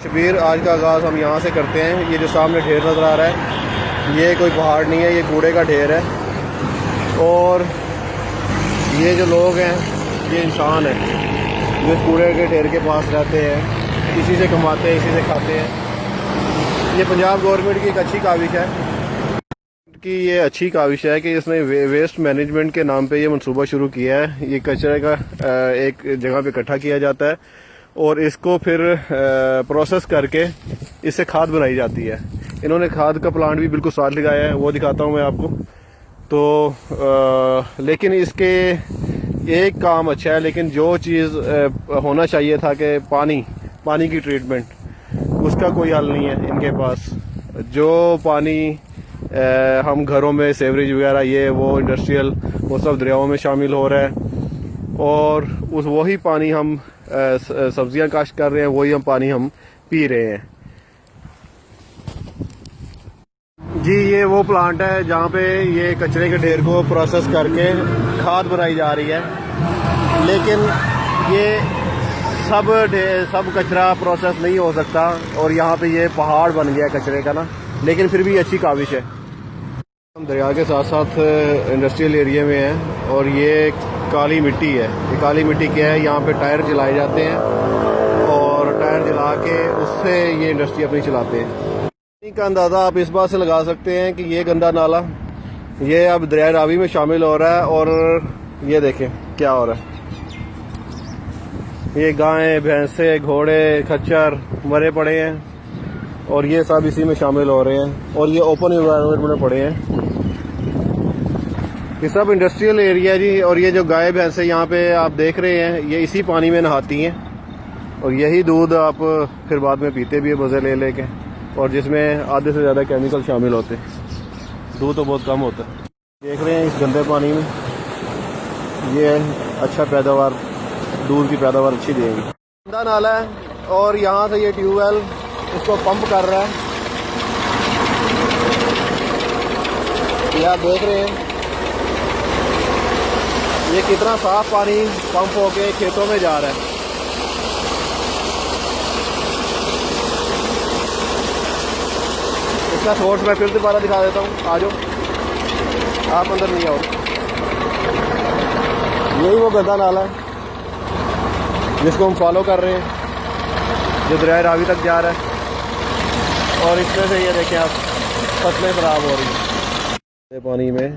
शबीर, आज का आगाज़ हम यहाँ से करते हैं। ये जो सामने ढेर नज़र आ रहा है, ये कोई पहाड़ नहीं है, ये कूड़े का ढेर है। और ये जो लोग हैं, ये इंसान है जो इस कूड़े के ढेर के पास रहते हैं, इसी से कमाते हैं, इसी से खाते हैं। ये पंजाब गवर्नमेंट की एक अच्छी काविश है कि ये अच्छी काविश है कि इसने वेस्ट मैनेजमेंट के नाम पे ये मंसूबा शुरू किया है। ये कचरे का एक जगह पे इकट्ठा किया जाता है और इसको फिर प्रोसेस करके इससे खाद बनाई जाती है। इन्होंने खाद का प्लांट भी बिल्कुल साथ लगाया है, वो दिखाता हूँ मैं आपको। तो लेकिन इसके एक काम अच्छा है, लेकिन जो चीज़ होना चाहिए था कि पानी की ट्रीटमेंट, उसका कोई हल नहीं है इनके पास। जो पानी हम घरों में सेवरेज वगैरह ये वो इंडस्ट्रियल वो सब दरियाओं में शामिल हो रहा है और उस वही पानी हम सब्जियां काश्त कर रहे हैं, वही पानी हम पी रहे हैं। जी, ये वो प्लांट है जहाँ पे ये कचरे के ढेर को प्रोसेस करके खाद बनाई जा रही है। लेकिन ये सब कचरा प्रोसेस नहीं हो सकता और यहाँ पे ये पहाड़ बन गया है कचरे का ना, लेकिन फिर भी अच्छी काविश है। हम दरिया के साथ साथ इंडस्ट्रियल एरिया में हैं और ये काली मिट्टी है। ये काली मिट्टी क्या है, यहाँ पे टायर जलाए जाते हैं और टायर जला के उससे ये इंडस्ट्री अपनी चलाते हैं। का अंदाज़ा आप इस बात से लगा सकते हैं कि ये गंदा नाला ये अब दरिया रावी में शामिल हो रहा है और ये देखें क्या हो रहा है। ये गायें, भैंसे, घोड़े, खच्चर मरे पड़े हैं और ये सब इसी में शामिल हो रहे हैं और ये ओपन एनवायरनमेंट में पड़े हैं। ये सब इंडस्ट्रियल एरिया जी। और ये जो गाय भैंसे यहाँ पे आप देख रहे हैं, ये इसी पानी में नहाती हैं और यही दूध आप फिर बाद में पीते भी है मज़े ले लेके, और जिसमें आधे से ज़्यादा केमिकल शामिल होते हैं। दूध तो बहुत कम होता है। देख रहे हैं इस गंदे पानी में ये अच्छा पैदावार, दूध की पैदावार अच्छी देंगी। गंदा नाला है और यहाँ से ये ट्यूबवेल इसको पंप कर रहा है। ये आप देख रहे हैं ये कितना साफ पानी पंप होके खेतों में जा रहा है। इसका सोर्स मैं फिर दोबारा दिखा देता हूँ, आ जाओ, आप अंदर नहीं आओ। यही वो गंदा नाला है जिसको हम फॉलो कर रहे हैं, जो दरिया रावी तक जा रहा है। और इसमें से ये देखें आप, फसलें खराब हो रही हैं, पानी में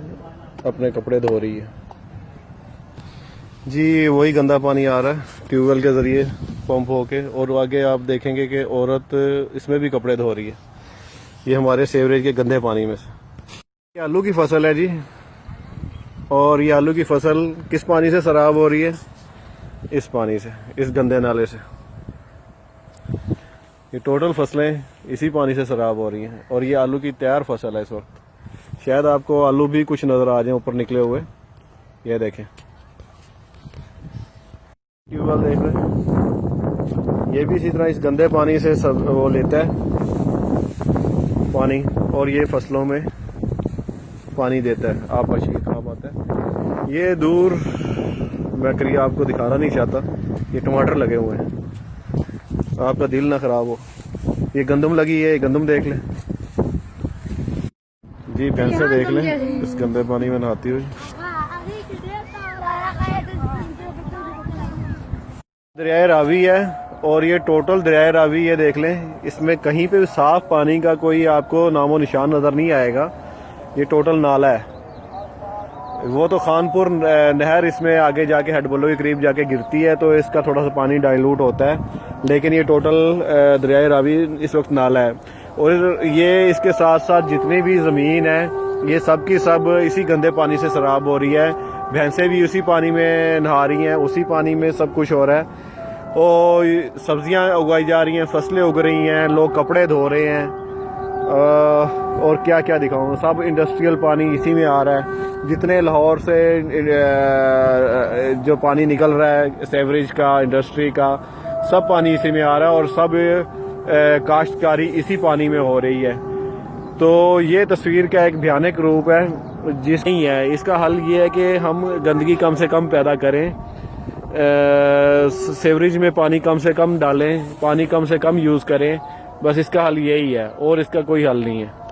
अपने कपड़े धो रही है जी। वही गंदा पानी आ रहा है ट्यूबवेल के ज़रिए पंप होके, और आगे आप देखेंगे कि औरत इसमें भी कपड़े धो रही है। ये हमारे सेवरेज के गंदे पानी में से। ये आलू की फसल है जी, और ये आलू की फसल किस पानी से खराब हो रही है? इस पानी से, इस गंदे नाले से। ये टोटल फसलें इसी पानी से खराब हो रही हैं और ये आलू की तैयार फसल है इस वक्त। शायद आपको आलू भी कुछ नज़र आ जाए ऊपर निकले हुए, ये देखें। ट्यूबवेल देख रहे हैं, ये भी इसी तरह इस गंदे पानी से सब वो लेता है पानी और ये फसलों में पानी देता है। आप अच्छी काम आता है। ये दूर मैं करिए आपको दिखाना नहीं चाहता, ये टमाटर लगे हुए हैं, आपका दिल ना खराब हो। ये गंदम लगी है, गंदम देख लें जी। भैंसे देख लें इस गंदे पानी में नहाती हुई। दरिया रावी है और ये टोटल दरिया रावी, ये देख लें, इसमें कहीं पे साफ पानी का कोई आपको नामो निशान नज़र नहीं आएगा। ये टोटल नाला है। वो तो खानपुर नहर इसमें आगे जाके हेडबोलो के करीब जाके गिरती है, तो इसका थोड़ा सा पानी डाइल्यूट होता है, लेकिन ये टोटल दरिया रावी इस वक्त नाला है। और ये इसके साथ साथ जितनी भी ज़मीन है, ये सब की सब इसी गंदे पानी से खराब हो रही है। भैंसें भी उसी पानी में नहा रही हैं, उसी पानी में सब कुछ हो रहा है। और सब्जियां उगाई जा रही हैं, फसलें उग रही हैं, लोग कपड़े धो रहे हैं, और क्या क्या दिखाऊं, सब इंडस्ट्रियल पानी इसी में आ रहा है। जितने लाहौर से जो पानी निकल रहा है सेवरेज का, इंडस्ट्री का, सब पानी इसी में आ रहा है और सब काश्तकारी इसी पानी में हो रही है। तो ये तस्वीर का एक भयानक रूप है जिस नहीं है। इसका हल ये है कि हम गंदगी कम से कम पैदा करें, सेवरेज में पानी कम से कम डालें, पानी कम से कम यूज़ करें। बस इसका हल यही है और इसका कोई हल नहीं है।